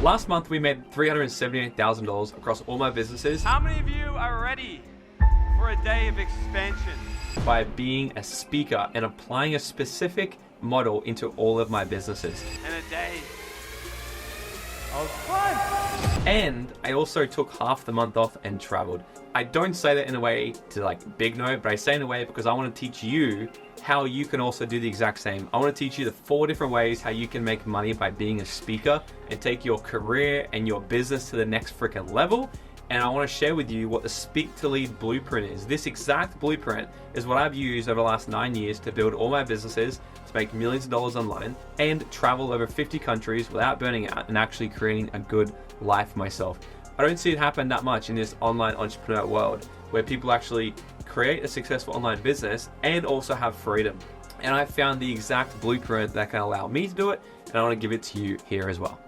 Last month, we made $378,000 across all my businesses. How many of you are ready for a day of expansion? By being a speaker and applying a specific model into all of my businesses. And a day of fun. And I also took half the month off and traveled. I don't say that in a way to like big note, but I say in a way because I want to teach you how you can also do the exact same. I want to teach you the 4 different ways how you can make money by being a speaker and take your career and your business to the next freaking level. And I want to share with you what the Speak to Lead blueprint is. This exact blueprint is what I've used over the last 9 years to build all my businesses, to make millions of dollars online, and travel over 50 countries without burning out and actually creating a good life for myself. I don't see it happen that much in this online entrepreneur world where people actually create a successful online business and also have freedom. And I found the exact blueprint that can allow me to do it, and I want to give it to you here as well.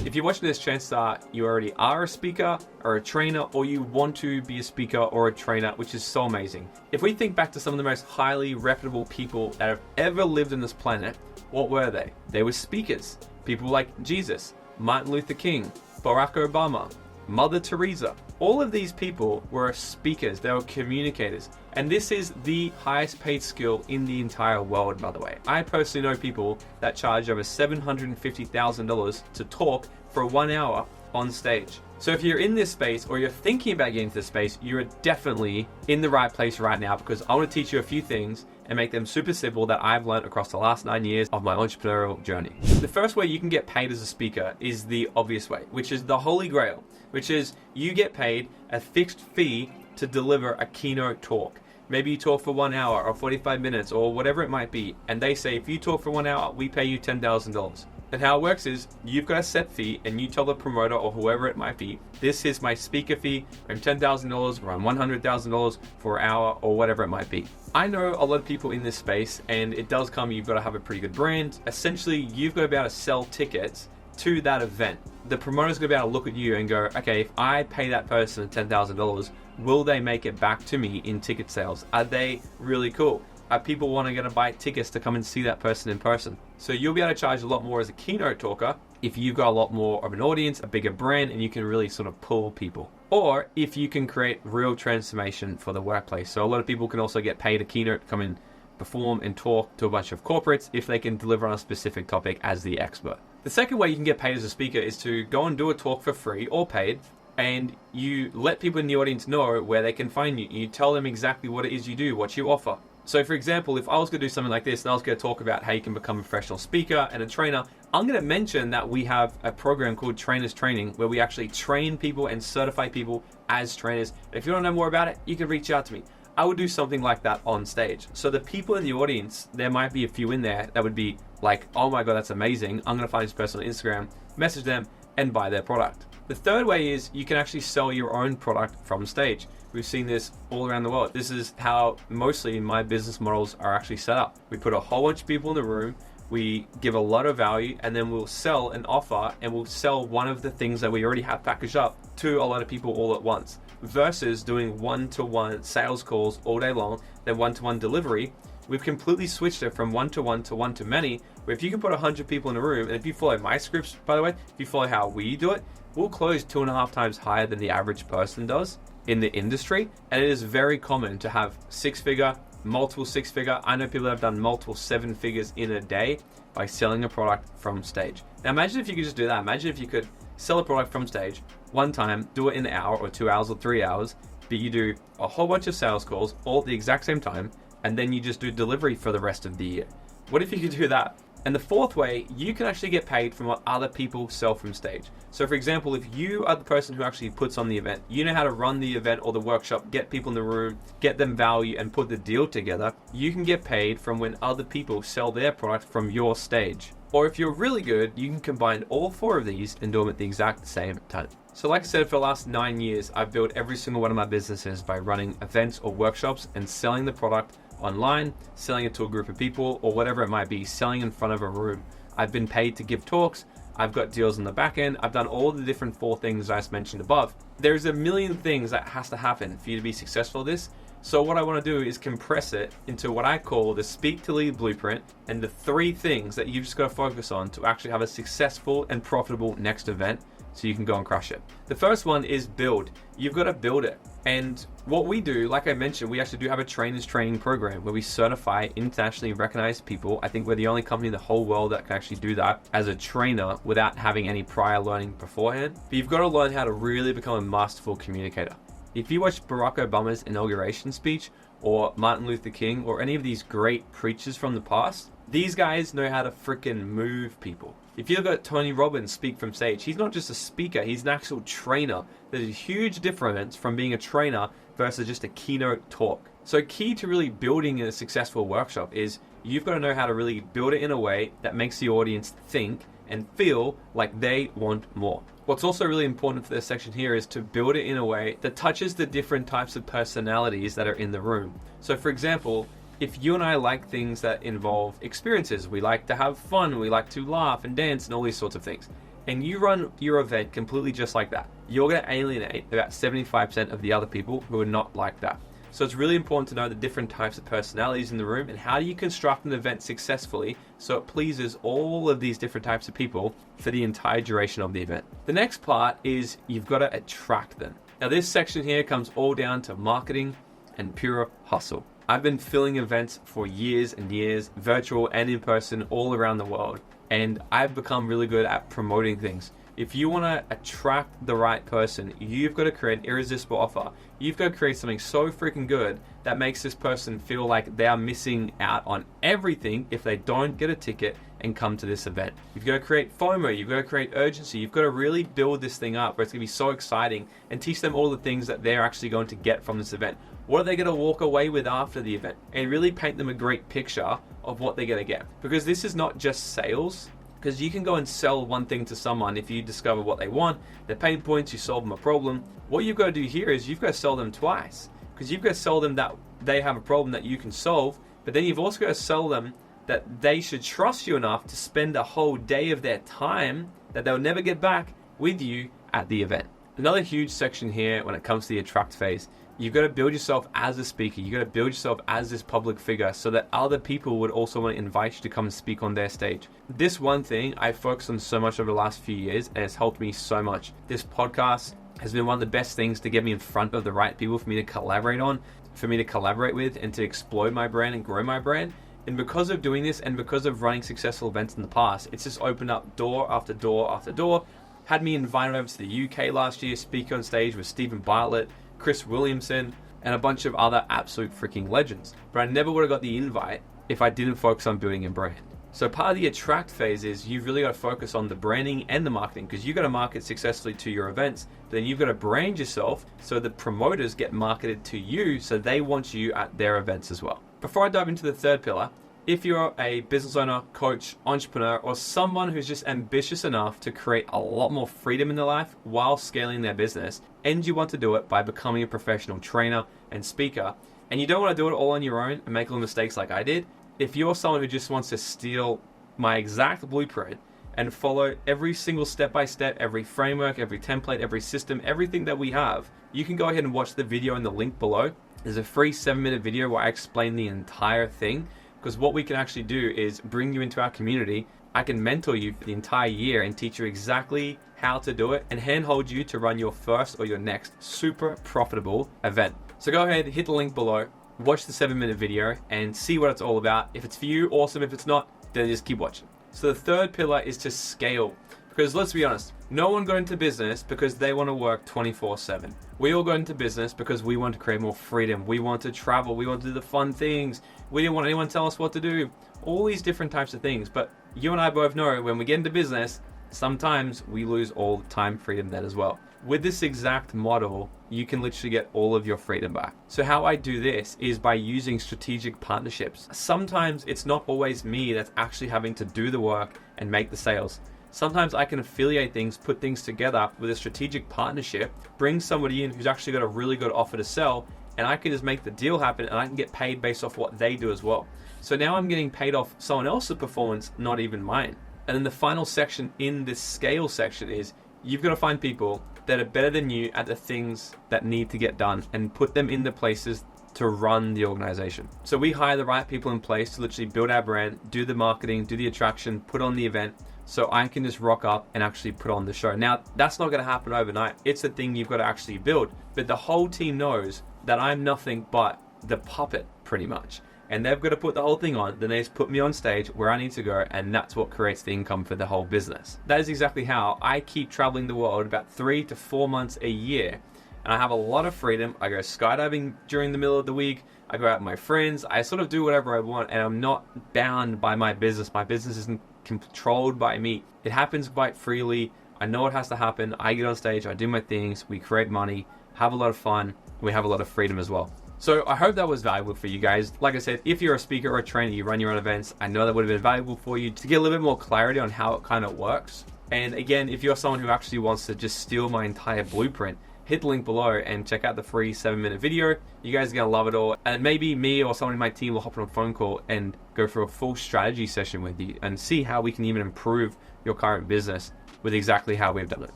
If you're watching this, chances are you already are a speaker or a trainer, or you want to be a speaker or a trainer, which is so amazing. If we think back to some of the most highly reputable people that have ever lived on this planet, what were they? They were speakers. People like Jesus, Martin Luther King, Barack Obama, Mother Teresa. All of these people were speakers. They were communicators. And this is the highest paid skill in the entire world, by the way. I personally know people that charge over $750,000 to talk for 1 hour on stage. So if you're in this space or you're thinking about getting into this space, you're definitely in the right place right now, because I want to teach you a few things and make them super simple that I've learned across the last 9 years of my entrepreneurial journey. The first way you can get paid as a speaker is the obvious way, which is the holy grail, which is you get paid a fixed fee to deliver a keynote talk. Maybe you talk for 1 hour or 45 minutes or whatever it might be, and they say, if you talk for 1 hour, we pay you $10,000. And how it works is you've got a set fee and you tell the promoter or whoever it might be, this is my speaker fee, I'm $10,000 or I'm $100,000 for an hour or whatever it might be. I know a lot of people in this space, and it does come, you've got to have a pretty good brand. Essentially, you've got to be able to sell tickets to that event. The promoter's going to be able to look at you and go, okay, if I pay that person $10,000, will they make it back to me in ticket sales? Are they really cool? Are people wanting to buy tickets to come and see that person in person? So you'll be able to charge a lot more as a keynote talker if you've got a lot more of an audience, a bigger brand, and you can really sort of pull people. Or if you can create real transformation for the workplace. So a lot of people can also get paid a keynote to come and perform and talk to a bunch of corporates if they can deliver on a specific topic as the expert. The second way you can get paid as a speaker is to go and do a talk for free or paid, and you let people in the audience know where they can find you. You tell them exactly what it is you do, what you offer. So for example, if I was going to do something like this and I was going to talk about how you can become a professional speaker and a trainer, I'm going to mention that we have a program called Trainers Training where we actually train people and certify people as trainers. If you want to know more about it, you can reach out to me. I would do something like that on stage. So the people in the audience, there might be a few in there that would be like, oh my God, that's amazing. I'm going to find this person on Instagram, message them, and buy their product. The third way is you can actually sell your own product from stage. We've seen this all around the world. This is how mostly my business models are actually set up. We put a whole bunch of people in the room, we give a lot of value, and then we'll sell an offer and we'll sell one of the things that we already have packaged up to a lot of people all at once, versus doing one-to-one sales calls all day long, then one-to-one delivery. We've completely switched it from one-to-one to one-to-many, where if you can put 100 people in a room, and if you follow my scripts, by the way, if you follow how we do it, we'll close 2.5 times higher than the average person does in the industry. And it is very common to have six-figure, multiple six-figure. I know people that have done multiple 7 figures in a day by selling a product from stage. Now imagine if you could just do that. Imagine if you could sell a product from stage one time, do it in an hour or 2 hours or 3 hours, but you do a whole bunch of sales calls all at the exact same time, and then you just do delivery for the rest of the year. What if you could do that? And the fourth way, you can actually get paid from what other people sell from stage. So for example, if you are the person who actually puts on the event, you know how to run the event or the workshop, get people in the room, get them value, and put the deal together, you can get paid from when other people sell their product from your stage. Or if you're really good, you can combine all 4 of these and do them at the exact same time. So like I said, for the last 9 years, I've built every single one of my businesses by running events or workshops and selling the product online, selling it to a group of people, or whatever it might be, selling in front of a room. I've been paid to give talks, I've got deals on the back end, I've done all the different 4 things I just mentioned above. There's a million things that has to happen for you to be successful at this. So what I want to do is compress it into what I call the Speak to Lead blueprint and the 3 things that you've just got to focus on to actually have a successful and profitable next event so you can go and crush it. The first one is build. You've got to build it. And what we do, like I mentioned, we actually do have a trainers training program where we certify internationally recognized people. I think we're the only company in the whole world that can actually do that as a trainer without having any prior learning beforehand. But you've got to learn how to really become a masterful communicator. If you watch Barack Obama's inauguration speech or Martin Luther King or any of these great preachers from the past, these guys know how to freaking move people. If you look at Tony Robbins speak from stage, he's not just a speaker, he's an actual trainer. There's a huge difference from being a trainer versus just a keynote talk. So key to really building a successful workshop is you've got to know how to really build it in a way that makes the audience think and feel like they want more. What's also really important for this section here is to build it in a way that touches the different types of personalities that are in the room. So for example, if you and I like things that involve experiences, we like to have fun, we like to laugh and dance and all these sorts of things, and you run your event completely just like that, you're going to alienate about 75% of the other people who are not like that. So it's really important to know the different types of personalities in the room and how do you construct an event successfully so it pleases all of these different types of people for the entire duration of the event. The next part is you've got to attract them. Now this section here comes all down to marketing and pure hustle. I've been filling events for years and years, virtual and in person, all around the world, and I've become really good at promoting things. If you want to attract the right person, you've got to create an irresistible offer. You've got to create something so freaking good that makes this person feel like they are missing out on everything if they don't get a ticket and come to this event. You've got to create FOMO, you've got to create urgency, you've got to really build this thing up where it's going to be so exciting and teach them all the things that they're actually going to get from this event. What are they going to walk away with after the event? And really paint them a great picture of what they're going to get. Because this is not just sales. Because you can go and sell one thing to someone if you discover what they want, their pain points, you solve them a problem. What you've got to do here is you've got to sell them twice. Because you've got to sell them that they have a problem that you can solve, but then you've also got to sell them that they should trust you enough to spend a whole day of their time that they'll never get back with you at the event. Another huge section here when it comes to the attract phase, you've got to build yourself as a speaker. You've got to build yourself as this public figure so that other people would also want to invite you to come and speak on their stage. This one thing I've focused on so much over the last few years and it's helped me so much. This podcast has been one of the best things to get me in front of the right people for me to collaborate on, for me to collaborate with and to explode my brand and grow my brand. And because of doing this and because of running successful events in the past, it's just opened up door after door after door. Had me invited over to the UK last year, speak on stage with Stephen Bartlett, Chris Williamson, and a bunch of other absolute freaking legends. But I never would have got the invite if I didn't focus on building a brand. So part of the attract phase is you've really got to focus on the branding and the marketing because you've got to market successfully to your events. But then you've got to brand yourself so the promoters get marketed to you so they want you at their events as well. Before I dive into the third pillar, if you're a business owner, coach, entrepreneur, or someone who's just ambitious enough to create a lot more freedom in their life while scaling their business, and you want to do it by becoming a professional trainer and speaker, and you don't want to do it all on your own and make all the mistakes like I did, if you're someone who just wants to steal my exact blueprint and follow every single step-by-step, every framework, every template, every system, everything that we have, you can go ahead and watch the video in the link below. There's a free 7-minute video where I explain the entire thing. Because what we can actually do is bring you into our community. I can mentor you for the entire year and teach you exactly how to do it and handhold you to run your first or your next super profitable event. So go ahead, hit the link below, watch the 7-minute video and see what it's all about. If it's for you, awesome. If it's not, then just keep watching. So the third pillar is to scale. Because let's be honest, no one got into business because they want to work 24/7. We all got into business because we want to create more freedom. We want to travel. We want to do the fun things. We didn't want anyone to tell us what to do. All these different types of things. But you and I both know when we get into business, sometimes we lose all the time freedom then as well. With this exact model, you can literally get all of your freedom back. So how I do this is by using strategic partnerships. Sometimes it's not always me that's actually having to do the work and make the sales. Sometimes I can affiliate things, put things together with a strategic partnership, bring somebody in who's actually got a really good offer to sell, and I can just make the deal happen and I can get paid based off what they do as well. So now I'm getting paid off someone else's performance, not even mine. And then the final section in this scale section is you've got to find people that are better than you at the things that need to get done and put them in the places to run the organization. So we hire the right people in place to literally build our brand, do the marketing, do the attraction, put on the event, so I can just rock up and actually put on the show. Now, that's not going to happen overnight. It's a thing you've got to actually build. But the whole team knows that I'm nothing but the puppet, pretty much. And they've got to put the whole thing on, then they just put me on stage where I need to go, and that's what creates the income for the whole business. That is exactly how I keep traveling the world about 3 to 4 months a year. And I have a lot of freedom. I go skydiving during the middle of the week. I go out with my friends. I sort of do whatever I want, and I'm not bound by my business. My business isn't controlled by me. It happens quite freely. I know what has to happen. I get on stage, I do my things, we create money, have a lot of fun, we have a lot of freedom as well. So I hope that was valuable for you guys. Like I said, if you're a speaker or a trainer, you run your own events, I know that would have been valuable for you to get a little bit more clarity on how it kind of works. And again, if you're someone who actually wants to just steal my entire blueprint, hit the link below and check out the free 7-minute video. You guys are going to love it all. And maybe me or someone in my team will hop on a phone call and go through a full strategy session with you and see how we can even improve your current business with exactly how we've done it.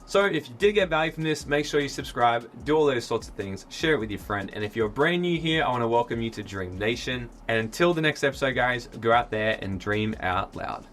So if you did get value from this, make sure you subscribe, do all those sorts of things, share it with your friend. And if you're brand new here, I want to welcome you to Dream Nation. And until the next episode, guys, go out there and dream out loud.